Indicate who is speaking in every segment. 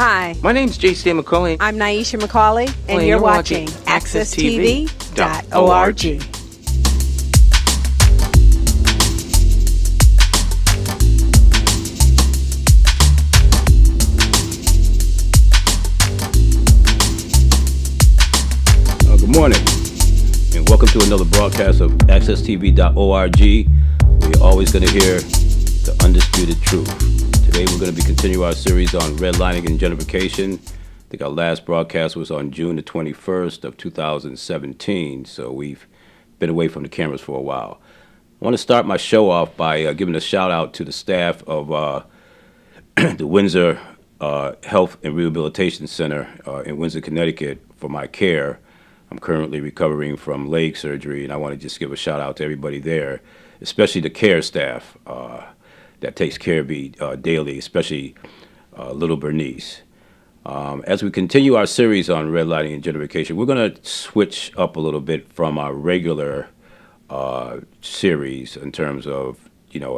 Speaker 1: Hi,
Speaker 2: My name's J.C. McCauley.
Speaker 1: I'm Naisha McCauley, and you're watching AccessTV.org.
Speaker 3: Good morning, and welcome to another broadcast of AccessTV.org. We're always going to hear the undisputed truth. Today we're going to be continuing our series on redlining and gentrification. I think our last broadcast was on June the 21st of 2017, so we've been away from the cameras for a while. I want to start my show off by giving a shout out to the staff of the Windsor Health and Rehabilitation Center in Windsor, Connecticut for my care. I'm currently recovering from leg surgery, and I want to just give a shout out to everybody there, especially the care staff that takes care of me daily, especially little Bernice. As we continue our series on redlining and gentrification, we're going to switch up a little bit from our regular series in terms of,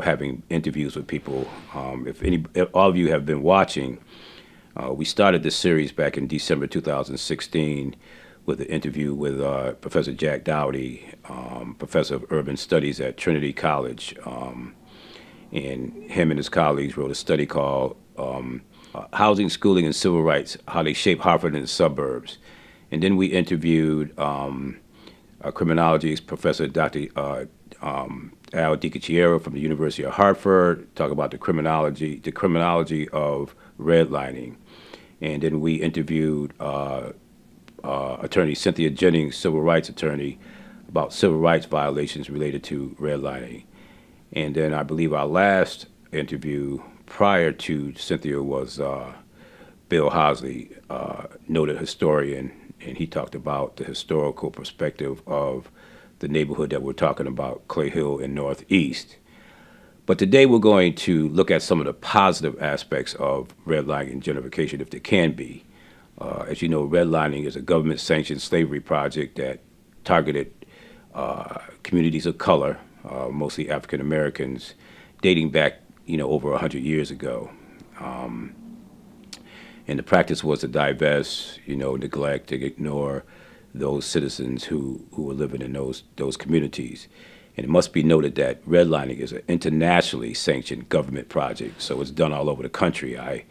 Speaker 3: having interviews with people. If all of you have been watching, we started this series back in December 2016 with an interview with Professor Jack Dowdy, Professor of Urban Studies at Trinity College. And him and his colleagues wrote a study called Housing, Schooling, and Civil Rights, How They Shape Hartford and the Suburbs. And then we interviewed a criminology professor, Dr. Al DiCicciero from the University of Hartford, talk about the criminology of redlining. And then we interviewed attorney Cynthia Jennings, civil rights attorney, about civil rights violations related to redlining. And then I believe our last interview prior to Cynthia was Bill Hosley, noted historian, and he talked about the historical perspective of the neighborhood that we're talking about, Clay Hill and Northeast. But today we're going to look at some of the positive aspects of redlining and gentrification, if there can be. As you know, redlining is a government-sanctioned slavery project that targeted communities of color, mostly African Americans, dating back, over 100 years ago. And the practice was to divest, neglect, and ignore those citizens who were living in those communities. And it must be noted that redlining is an internationally sanctioned government project, so it's done all over the country. I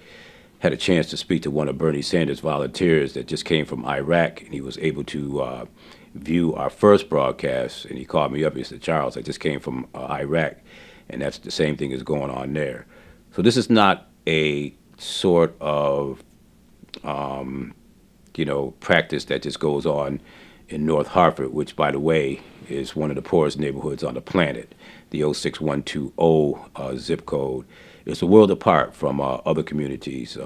Speaker 3: had a chance to speak to one of Bernie Sanders' volunteers that just came from Iraq, and he was able to view our first broadcast, and he called me up. He said, "Charles, I just came from Iraq," and that's the same thing is going on there. So this is not a sort of, practice that just goes on in North Hartford, which, by the way, is one of the poorest neighborhoods on the planet, the 06120 zip code. It's a world apart from other communities.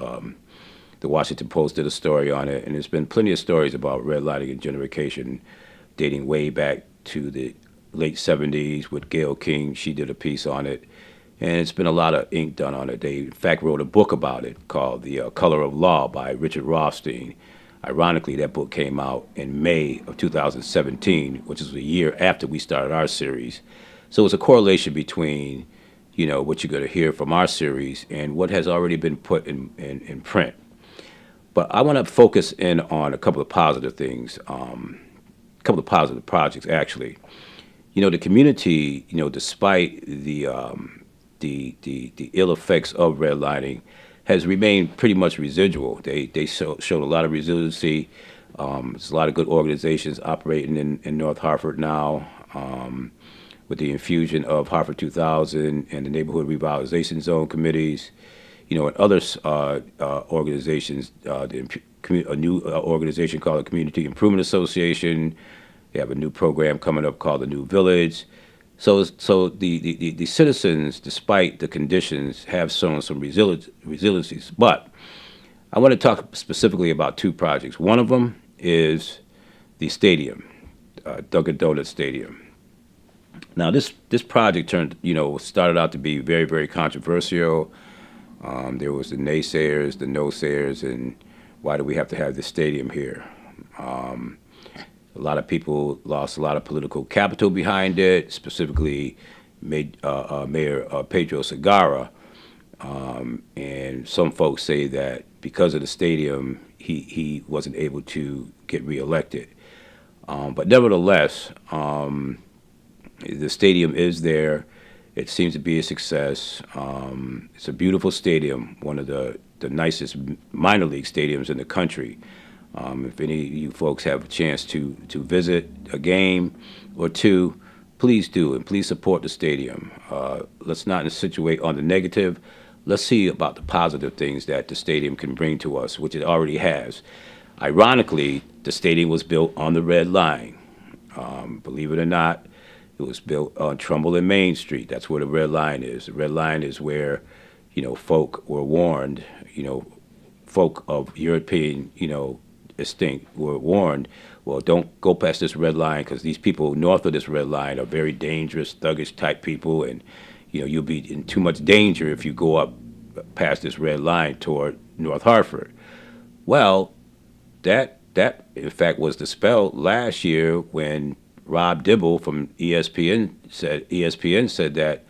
Speaker 3: The Washington Post did a story on it, and there's been plenty of stories about redlining and gentrification dating way back to the late 70s with Gayle King. She did a piece on it, and it's been a lot of ink done on it. They, in fact, wrote a book about it called The Color of Law by Richard Rothstein. Ironically, that book came out in May of 2017, which is a year after we started our series. So it's a correlation between what you're going to hear from our series and what has already been put in print. But I want to focus in on a couple of positive things, a couple of positive projects, actually. The community, despite the ill effects of redlining, has remained pretty much residual. They showed a lot of resiliency. There's a lot of good organizations operating in North Hartford now. With the infusion of Hartford 2000 and the Neighborhood Revitalization Zone committees, and other organizations, a new organization called the Community Improvement Association. They have a new program coming up called the New Village. So the citizens, despite the conditions, have shown some resiliencies. But I want to talk specifically about two projects. One of them is the stadium, Dunkin' Donuts Stadium. Now, this project started out to be very, very controversial. There was the naysayers, the no-sayers, and why do we have to have this stadium here? A lot of people lost a lot of political capital behind it, specifically Mayor Pedro Segarra. And some folks say that because of the stadium, he wasn't able to get reelected. But nevertheless, the stadium is there. It seems to be a success. It's a beautiful stadium, one of the nicest minor league stadiums in the country. If any of you folks have a chance to visit a game or two, please do, and please support the stadium. Let's not situate on the negative. Let's see about the positive things that the stadium can bring to us, which it already has. Ironically, the stadium was built on the Red Line. Believe it or not, it was built on Trumbull and Main Street. That's where the Red Line is. The Red Line is where, folk were warned, folk of European, instinct were warned, well, don't go past this red line because these people north of this red line are very dangerous, thuggish type people, and you'll be in too much danger if you go up past this red line toward North Hartford. Well, that in fact was dispelled last year when Rob Dibble from ESPN said that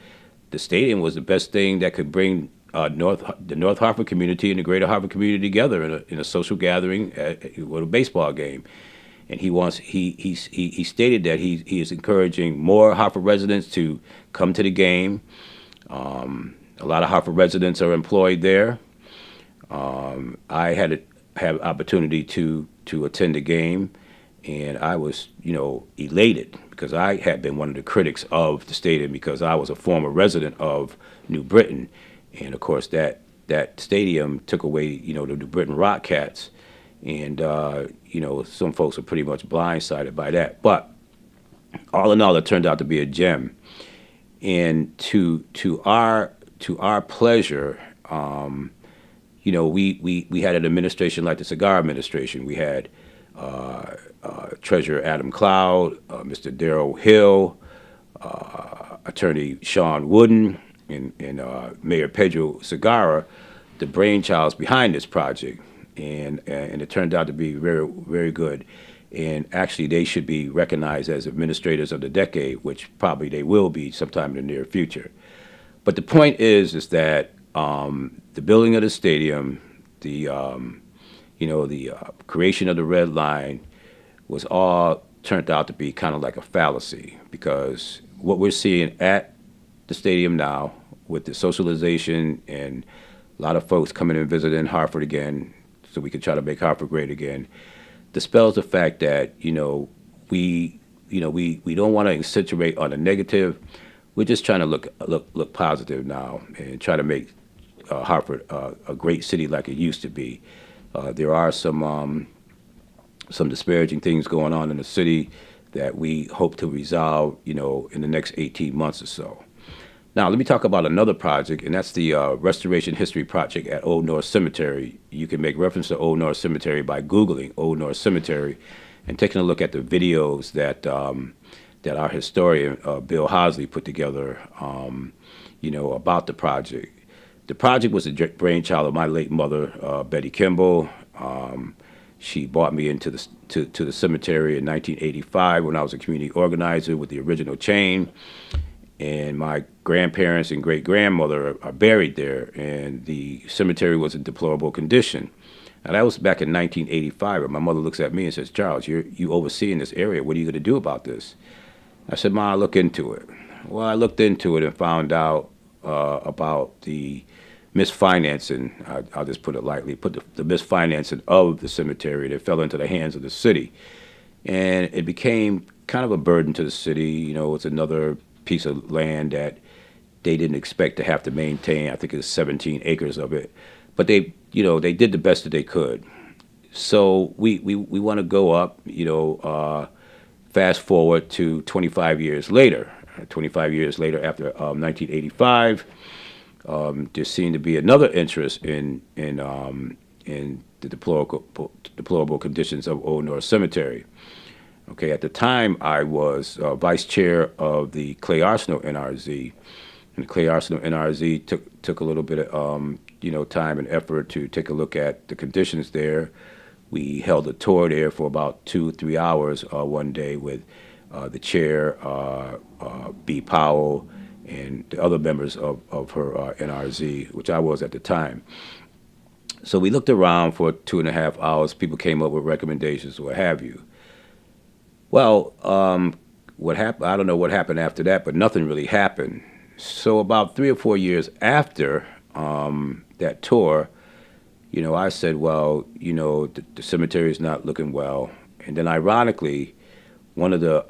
Speaker 3: the stadium was the best thing that could bring the North Hartford community and the Greater Hartford community together in a social gathering with a baseball game. And he stated that he is encouraging more Hartford residents to come to the game. A lot of Hartford residents are employed there. I had opportunity to attend the game, and I was elated because I had been one of the critics of the stadium because I was a former resident of New Britain, and of course that stadium took away the New Britain Rockcats, and some folks are pretty much blindsided by that. But all in all, it turned out to be a gem, and to our pleasure. We had an administration like the cigar administration. We had Treasurer Adam Cloud, Mr. Darrell Hill, Attorney Sean Wooden, and Mayor Pedro Segarra, the brainchilds behind this project. And it turned out to be very, very good. And actually, they should be recognized as administrators of the decade, which probably they will be sometime in the near future. But the point is that the building of the stadium, the creation of the Red Line was all turned out to be kind of like a fallacy, because what we're seeing at the stadium now with the socialization and a lot of folks coming and visiting Hartford again so we can try to make Hartford great again, dispels the fact that we don't want to accentuate on the negative. We're just trying to look positive now and try to make Hartford a great city like it used to be. There are some disparaging things going on in the city that we hope to resolve, in the next 18 months or so. Now, let me talk about another project, and that's the Restoration History Project at Old North Cemetery. You can make reference to Old North Cemetery by Googling Old North Cemetery and taking a look at the videos that our historian, Bill Hosley, put together, about the project. The project was a brainchild of my late mother, Betty Kimball. She brought me into the cemetery in 1985 when I was a community organizer with the original chain. And my grandparents and great-grandmother are buried there, and the cemetery was in deplorable condition. Now, that was back in 1985, and my mother looks at me and says, "Charles, you overseeing this area. What are you going to do about this?" I said, "Ma, look into it." Well, I looked into it and found out about the misfinancing, I'll just put it lightly, the misfinancing of the cemetery that fell into the hands of the city. And it became kind of a burden to the city. It's another piece of land that they didn't expect to have to maintain. I think it's 17 acres of it. But they did the best that they could. So we want to go up, fast forward to 25 years later. 25 years later, after 1985, there seemed to be another interest in the deplorable conditions of Old North Cemetery. Okay, at the time, I was vice chair of the Clay Arsenal NRZ, and the Clay Arsenal NRZ took a little bit of time and effort to take a look at the conditions there. We held a tour there for about 2-3 hours one day with the chair, B. Powell, and the other members of her NRZ, which I was at the time. So we looked around for 2.5 hours. People came up with recommendations, what have you. Well, what happened? I don't know what happened after that, but nothing really happened. So about 3 or 4 years after that tour, I said, well, the cemetery is not looking well. And then, ironically, one of the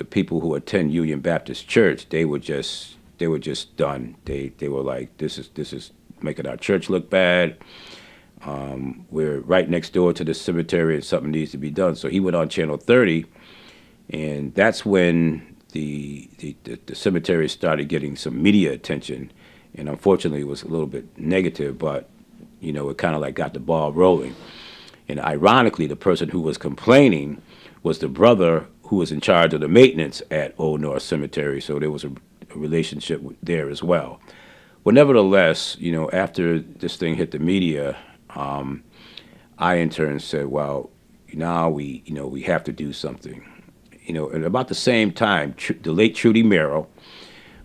Speaker 3: people who attend Union Baptist Church, they were just done. They were like, this is making our church look bad. We're right next door to the cemetery, and something needs to be done. So he went on Channel 30, and that's when the cemetery started getting some media attention. And unfortunately, it was a little bit negative, but it kind of like got the ball rolling. And ironically, the person who was complaining was the brother who was in charge of the maintenance at Old North Cemetery. So there was a relationship there as well. Well, nevertheless, after this thing hit the media, I in turn said, well, now we have to do something. And about the same time, the late Trudy Merrill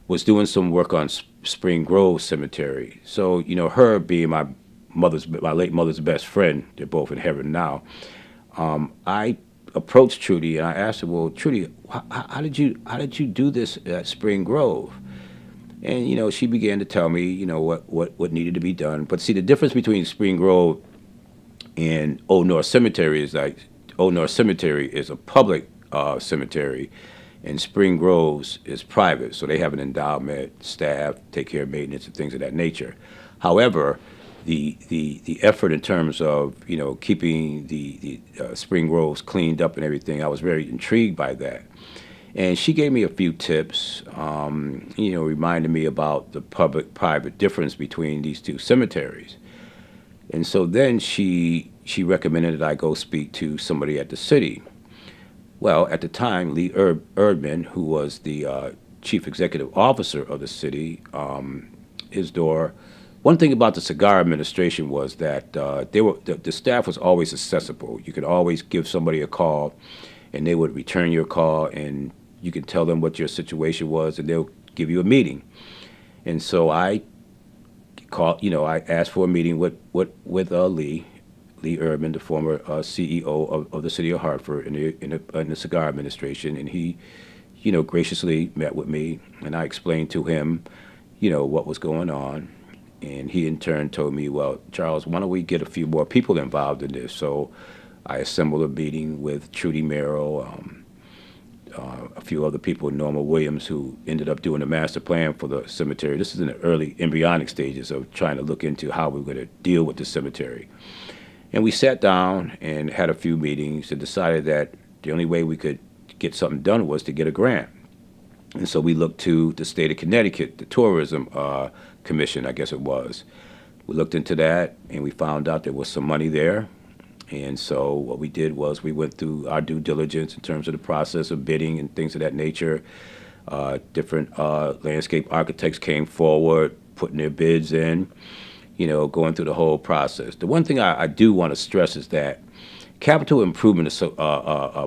Speaker 3: was doing some work on Spring Grove Cemetery. So, her being my late mother's best friend, they're both in heaven now. I approached Trudy and I asked her, well, Trudy, how did you do this at Spring Grove? And she began to tell me what needed to be done. But see, the difference between Spring Grove and Old North Cemetery is like Old North Cemetery is a public cemetery, and Spring Groves is private. So they have an endowment, staff, take care of maintenance and things of that nature. However, the effort in terms of keeping the Spring Groves cleaned up and everything, I was very intrigued by that. And she gave me a few tips, reminded me about the public-private difference between these two cemeteries. And so then she recommended that I go speak to somebody at the city. Well, at the time, Lee Erdman, who was the chief executive officer of the city, his door. One thing about the cigar administration was that the staff was always accessible. You could always give somebody a call, and they would return your call, and you can tell them what your situation was, and they'll give you a meeting. And so I called, I asked for a meeting with Lee Erdman, the former CEO of the city of Hartford in the cigar administration, and he, graciously met with me, and I explained to him, what was going on. And he in turn told me, well, Charles, why don't we get a few more people involved in this? So I assembled a meeting with Trudy Merrill, a few other people, Norma Williams, who ended up doing the master plan for the cemetery. This is in the early embryonic stages of trying to look into how we were going to deal with the cemetery. And we sat down and had a few meetings and decided that the only way we could get something done was to get a grant. And so we looked to the state of Connecticut, the tourism commission, I guess it was. We looked into that, and we found out there was some money there. And so what we did was we went through our due diligence in terms of the process of bidding and things of that nature. Different landscape architects came forward, putting their bids in, going through the whole process. The one thing I do want to stress is that capital improvement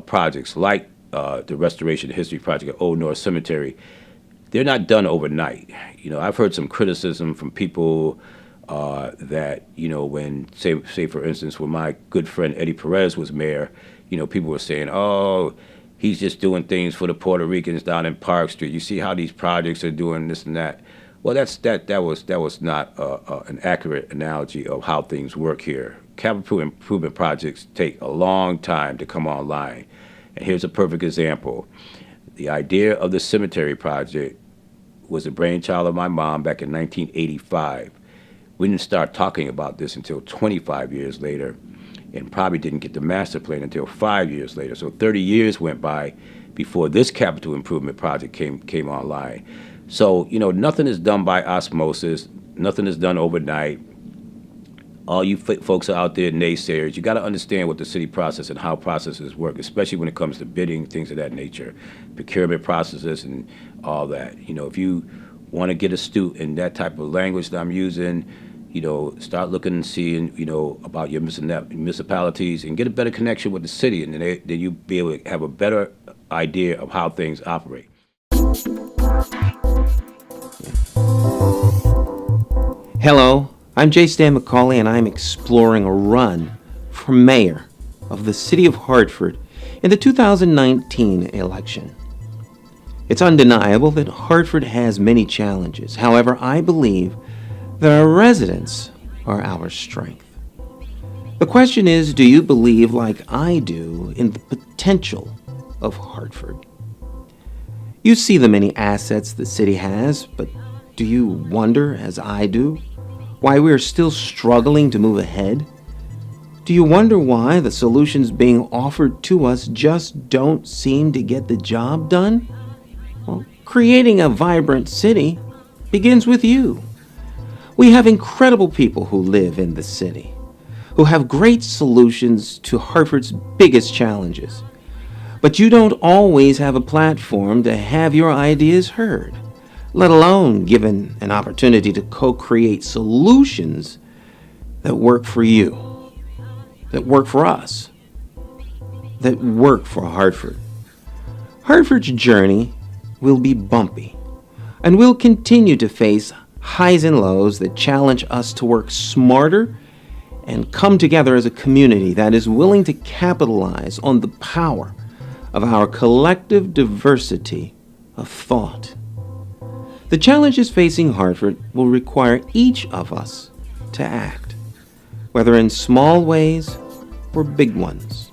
Speaker 3: projects like the Restoration History Project at Old North Cemetery, they're not done overnight. I've heard some criticism from people that, when, say for instance, when my good friend Eddie Perez was mayor, people were saying, oh, he's just doing things for the Puerto Ricans down in Park Street. You see how these projects are doing this and that. Well, that was not an accurate analogy of how things work here. Capital improvement projects take a long time to come online. And here's a perfect example. The idea of the cemetery project was the brainchild of my mom back in 1985. We didn't start talking about this until 25 years later, and probably didn't get the master plan until 5 years later. So 30 years went by before this capital improvement project came online. So, nothing is done by osmosis. Nothing is done overnight. All you folks out there, naysayers, you got to understand what the city process and how processes work, especially when it comes to bidding, things of that nature, procurement processes and all that. If you want to get astute in that type of language that I'm using, start looking and seeing, about your municipalities and get a better connection with the city, and then you'll be able to have a better idea of how things operate.
Speaker 2: Hello, I'm J. Stan McCauley, and I'm exploring a run for mayor of the city of Hartford in the 2019 election. It's undeniable that Hartford has many challenges. However, I believe that our residents are our strength. The question is, do you believe, like I do, in the potential of Hartford? You see the many assets the city has, but do you wonder, as I do, why we are still struggling to move ahead? Do you wonder why the solutions being offered to us just don't seem to get the job done? Well, creating a vibrant city begins with you. We have incredible people who live in the city, who have great solutions to Hartford's biggest challenges. But you don't always have a platform to have your ideas heard, let alone given an opportunity to co-create solutions that work for you, that work for us, that work for Hartford. Hartford's journey will be bumpy, and we'll continue to face highs and lows that challenge us to work smarter and come together as a community that is willing to capitalize on the power of our collective diversity of thought. The challenges facing Hartford will require each of us to act, whether in small ways or big ones.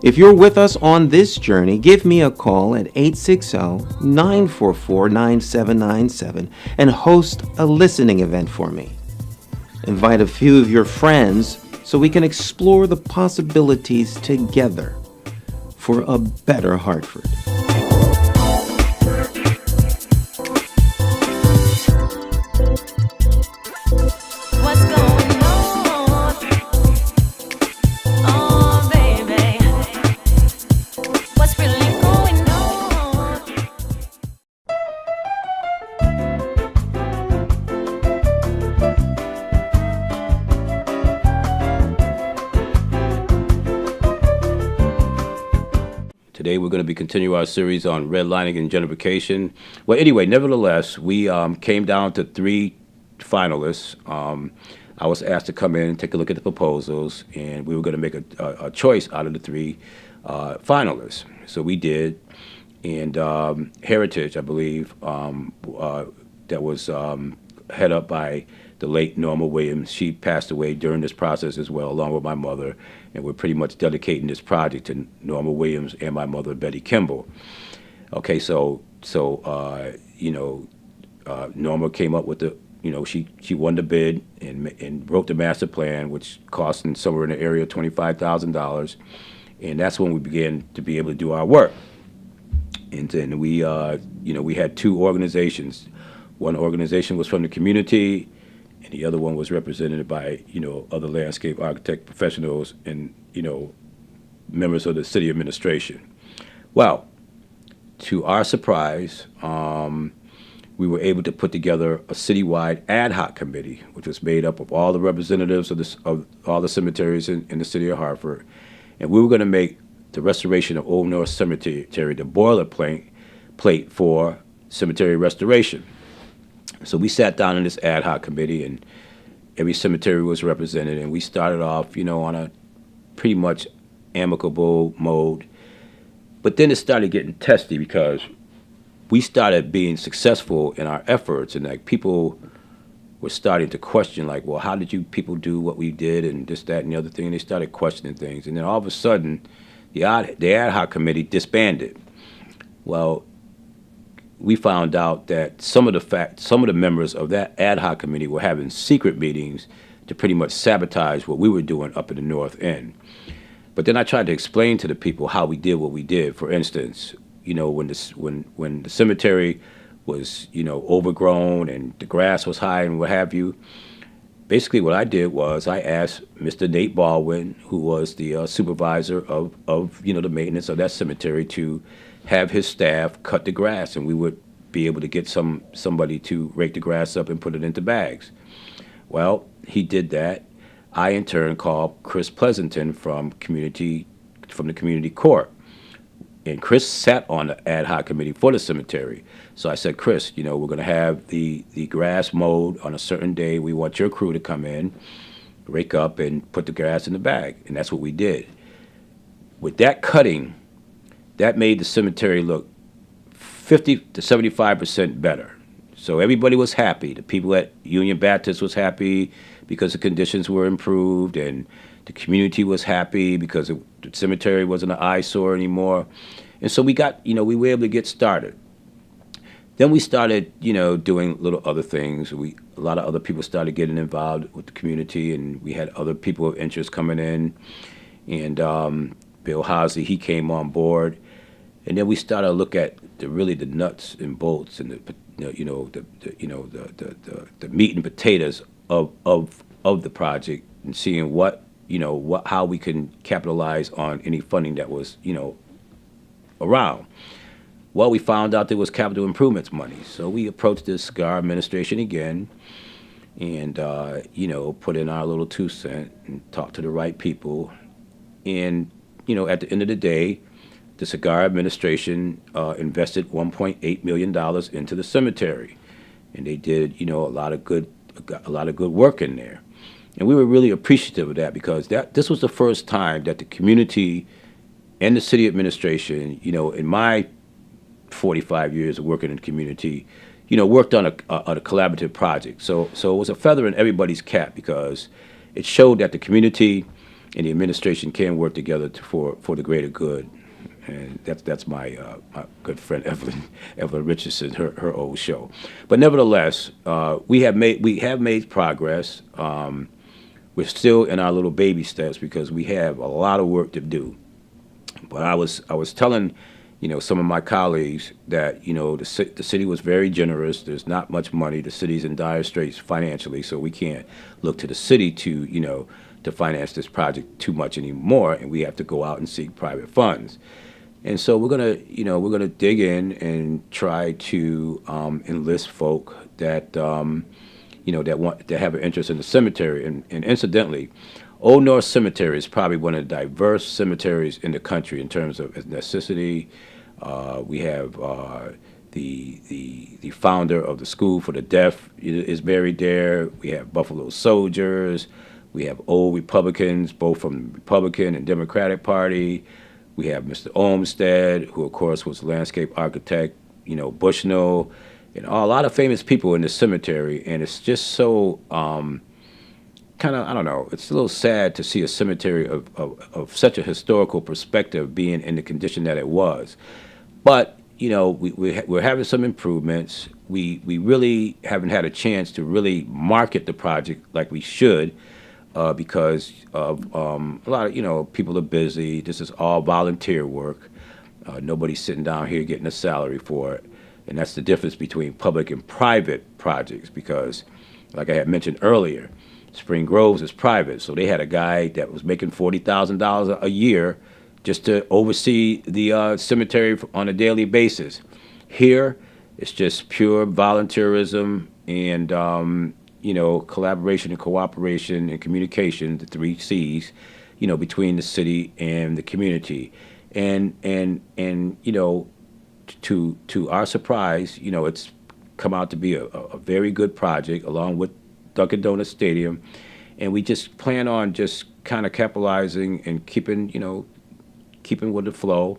Speaker 2: If you're with us on this journey, give me a call at 860-944-9797 and host a listening event for me. Invite a few of your friends so we can explore the possibilities together for a better Hartford.
Speaker 4: What's going on? Oh, baby. What's really going on?
Speaker 3: Today we're going to be continuing our series on redlining and gentrification. Well, anyway, nevertheless, we came down to three finalists. I was asked to come in and take a look at the proposals, and we were going to make a choice out of the three finalists. So we did, and Heritage, I believe, that was head up by the late Norma Williams. She passed away during this process as well, along with my mother, and we're pretty much dedicating this project to Norma Williams and my mother, Betty Kimball. Okay, so Norma came up with the, she won the bid and wrote the master plan, which cost somewhere in the area of $25,000, and that's when we began to be able to do our work. And then we had two organizations. One organization was from the community, and the other one was represented by, other landscape architect professionals and, members of the city administration. Well, to our surprise, we were able to put together a citywide ad hoc committee, which was made up of all the representatives of all the cemeteries in the city of Hartford. And we were going to make the restoration of Old North Cemetery the boilerplate for cemetery restoration. So we sat down in this ad hoc committee, and every cemetery was represented, and we started off, on a pretty much amicable mode. But then it started getting testy because we started being successful in our efforts, and people were starting to question, well, how did you people do what we did, and this, that, and the other thing? And they started questioning things, and then all of a sudden, the ad hoc committee disbanded. Well, we found out that some of the members of that ad hoc committee were having secret meetings to pretty much sabotage what we were doing up in the North End. But then I tried to explain to the people how we did what we did. For instance, when the cemetery was overgrown and the grass was high and what have you, basically what I did was I asked Mr. Nate Baldwin, who was the supervisor of the maintenance of that cemetery, to have his staff cut the grass, and we would be able to get somebody to rake the grass up and put it into bags. Well, he did that. I in turn called Chris Pleasanton from the community court. And Chris sat on the ad hoc committee for the cemetery. So I said, Chris, we're going to have the grass mowed on a certain day. We want your crew to come in, rake up, and put the grass in the bag. And that's what we did. With that cutting, that made the cemetery look 50 to 75% better. So everybody was happy. The people at Union Baptist was happy because the conditions were improved, and the community was happy because the cemetery wasn't an eyesore anymore. And so we were able to get started. Then we started, doing little other things. A lot of other people started getting involved with the community, and we had other people of interest coming in. And Bill Housley, he came on board. And then we started to look at the nuts and bolts and the meat and potatoes of the project, and seeing how we can capitalize on any funding that was around. Well, we found out there was capital improvements money, so we approached the cigar administration again, and put in our little 2 cents and talked to the right people, and at the end of the day, the cigar administration invested $1.8 million into the cemetery, and they did a lot of good work in there, and we were really appreciative of that, because this was the first time that the community and the city administration, in my 45 years of working in the community, worked on a collaborative project. So it was a feather in everybody's cap, because it showed that the community and the administration can work together for the greater good. And that's my good friend Evelyn Richardson, her old show. But nevertheless, we have made progress. We're still in our little baby steps, because we have a lot of work to do. But I was telling some of my colleagues that the city was very generous. There's not much money. The city's in dire straits financially, so we can't look to the city to finance this project too much anymore, and we have to go out and seek private funds. And so we're gonna dig in and try to enlist folk that that have an interest in the cemetery. And incidentally, Old North Cemetery is probably one of the diverse cemeteries in the country in terms of ethnicity. We have the founder of the School for the Deaf is buried there. We have Buffalo Soldiers. We have old Republicans, both from the Republican and Democratic Party. We have Mr. Olmsted, who of course was landscape architect, Bushnell, and a lot of famous people in the cemetery. And it's just so kind of, I don't know, it's a little sad to see a cemetery of such a historical perspective being in the condition that it was. But we're having some improvements. We really haven't had a chance to really market the project like we should. Because of a lot of people are busy. This is all volunteer work. Nobody's sitting down here getting a salary for it, and that's the difference between public and private projects. Because, like I had mentioned earlier, Spring Groves is private, so they had a guy that was making $40,000 a year just to oversee the cemetery on a daily basis. Here, it's just pure volunteerism and collaboration and cooperation and communication, the 3 C's, between the city and the community. And to our surprise, it's come out to be a very good project, along with Dunkin' Donuts Stadium. And we just plan on just kind of capitalizing and keeping with the flow,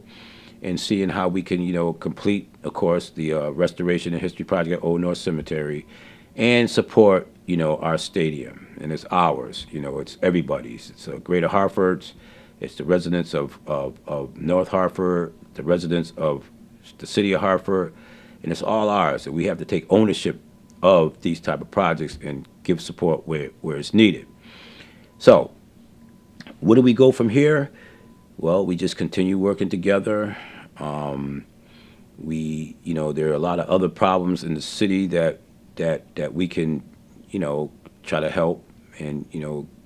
Speaker 3: and seeing how we can, complete, of course, the restoration and history project at Old North Cemetery, and support, our stadium. And it's ours, it's everybody's. It's Greater Hartford's. It's the residents of North Hartford, the residents of the city of Hartford, and it's all ours. And we have to take ownership of these type of projects and give support where it's needed. So, where do we go from here? Well, we just continue working together. There are a lot of other problems in the city that we can, try to help and,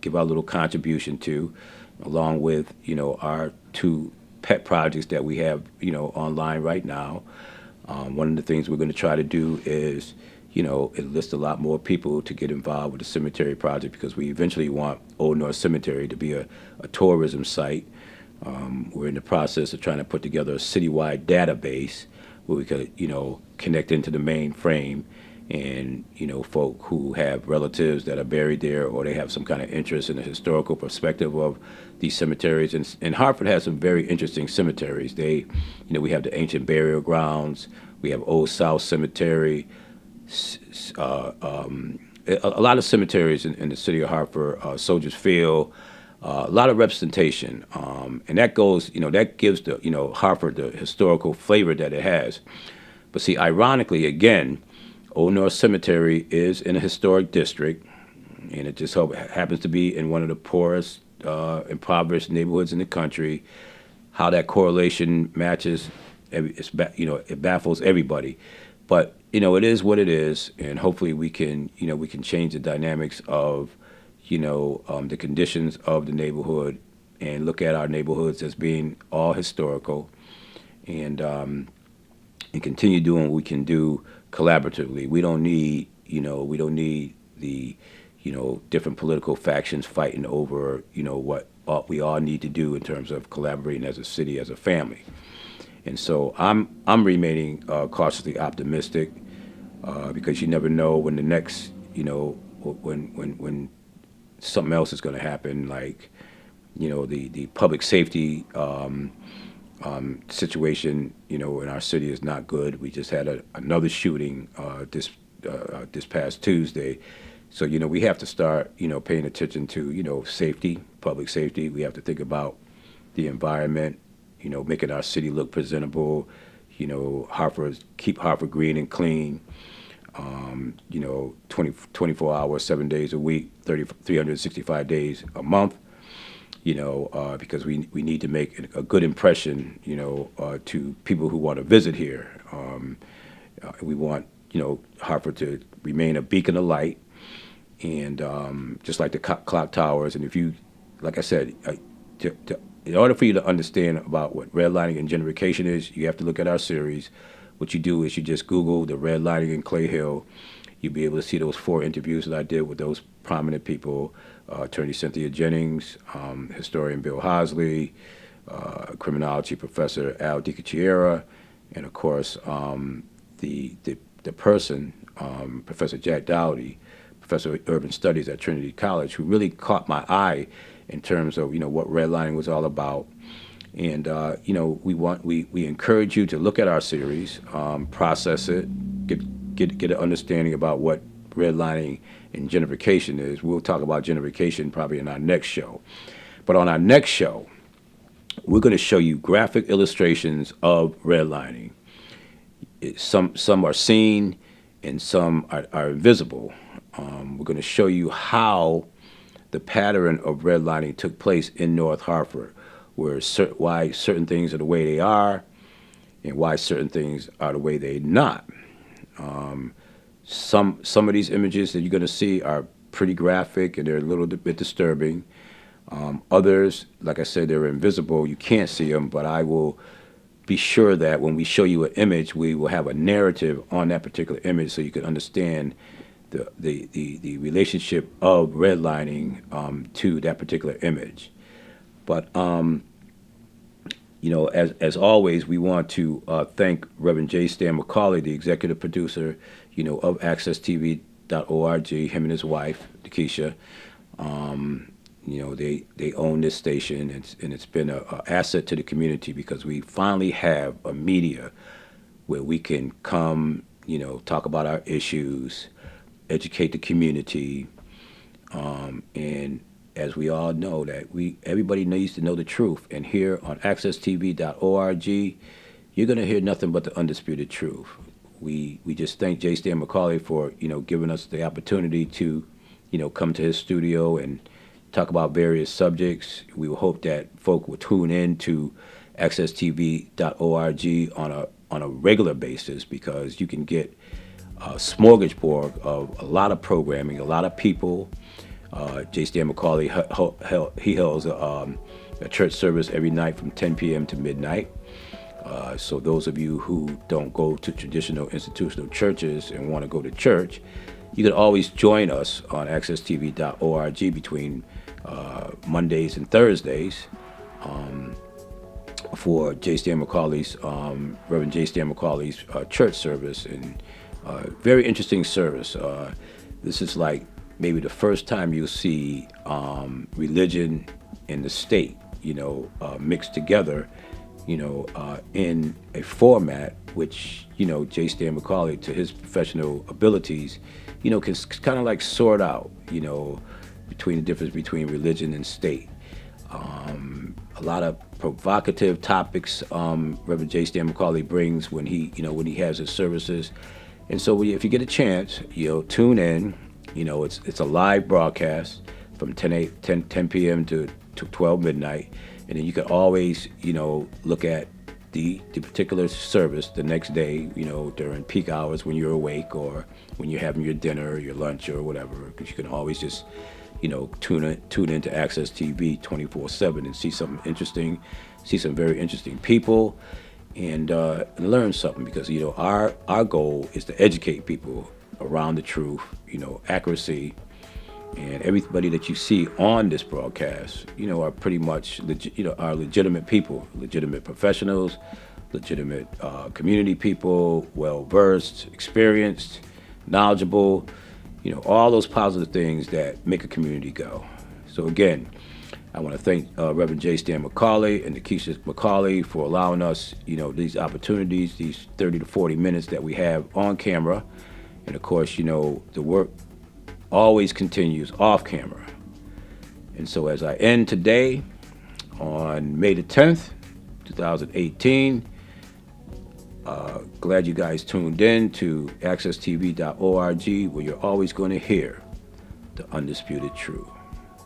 Speaker 3: give our little contribution to, along with, our 2 pet projects that we have, online right now. One of the things we're going to try to do is, enlist a lot more people to get involved with the cemetery project, because we eventually want Old North Cemetery to be a tourism site. We're in the process of trying to put together a citywide database where we could, connect into the mainframe, and folk who have relatives that are buried there, or they have some kind of interest in the historical perspective of these cemeteries. And Hartford has some very interesting cemeteries. We have the ancient burial grounds. We have Old South Cemetery. A lot of cemeteries in the city of Hartford, Soldiers Field, a lot of representation, and that goes, that gives the, Hartford the historical flavor that it has. But see, ironically, again, Old North Cemetery is in a historic district, and it just happens to be in one of the poorest, impoverished neighborhoods in the country. How that correlation matches, it baffles everybody. But it is what it is, and hopefully we can change the dynamics of the conditions of the neighborhood, and look at our neighborhoods as being all historical, and continue doing what we can do collaboratively. We don't need the different political factions fighting over what we all need to do in terms of collaborating as a city, as a family. And so I'm remaining cautiously optimistic, because you never know when the next when something else is going to happen, like the public safety situation in our city is not good. We just had another shooting this past Tuesday, so we have to start paying attention to safety, public safety. We have to think about the environment, making our city look presentable. Keep Hartford green and clean. 24 hours, 7 days a week, 365 days a month. Because we need to make a good impression, to people who want to visit here. We want Hartford to remain a beacon of light, and just like the clock towers. And if you, like I said, in order for you to understand about what redlining and gentrification is, you have to look at our series. What you do is you just Google the redlining in Clay Hill. You'll be able to see those 4 interviews that I did with those prominent people: attorney Cynthia Jennings, historian Bill Hosley, criminology professor Al DiCicciera, and of course the person, Professor Jack Dowdy, professor of urban studies at Trinity College, who really caught my eye in terms of what redlining was all about. And we encourage you to look at our series, process it, get an understanding about what redlining and gentrification is. We'll talk about gentrification probably in our next show. But on our next show, we're going to show you graphic illustrations of redlining. Some are seen and some are invisible. We're going to show you how the pattern of redlining took place in North Hartford, why certain things are the way they are, and why certain things are the way they're not. Some of these images that you're going to see are pretty graphic, and they're a little bit disturbing. Others, like I said, they're invisible. You can't see them, but I will be sure that when we show you an image, we will have a narrative on that particular image, so you can understand the relationship of redlining to that particular image. But as always, we want to thank Reverend J. Stan McCauley, the executive producer, of AccessTV.org. Him and his wife, Keisha. They own this station, and it's been an asset to the community, because we finally have a media where we can come, talk about our issues, educate the community, and as we all know, that everybody needs to know the truth. And here on AccessTV.org, you're going to hear nothing but the undisputed truth. We just thank J. Stan McCauley for giving us the opportunity to come to his studio and talk about various subjects. We will hope that folk will tune in to AccessTV.org on a regular basis, because you can get a smorgasbord of a lot of programming, a lot of people. J. Stan McCauley, he holds a church service every night from 10 p.m. to midnight. So those of you who don't go to traditional institutional churches and want to go to church, you can always join us on AccessTV.org between Mondays and Thursdays. for J. Stan McCauley's, Reverend J. Stan McCauley's church service, and very interesting service. This is like maybe the first time you'll see religion and the state, mixed together, in a format which, J. Stan McCauley, to his professional abilities, can kind of like sort out, between the difference between religion and state. A lot of provocative topics Reverend J. Stan McCauley brings when he has his services, and so if you get a chance, tune in. It's a live broadcast from 10 p.m. to 12 midnight, and then you can always look at the particular service the next day, during peak hours when you're awake or when you're having your dinner or your lunch or whatever, because you can always just tune into Access TV 24/7 and see something interesting, see some very interesting people, and learn something, because our goal is to educate people around the truth, accuracy, and everybody that you see on this broadcast, are pretty much are legitimate people, legitimate professionals, legitimate community people, well versed, experienced, knowledgeable. All those positive things that make a community go. So again, I want to thank Reverend J. Stan McCauley and Keisha McCauley for allowing us, these opportunities, these 30 to 40 minutes that we have on camera. And of course, the work always continues off camera. And so as I end today on May the 10th, 2018, glad you guys tuned in to accesstv.org, where you're always going to hear the undisputed truth.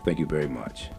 Speaker 3: Thank you very much.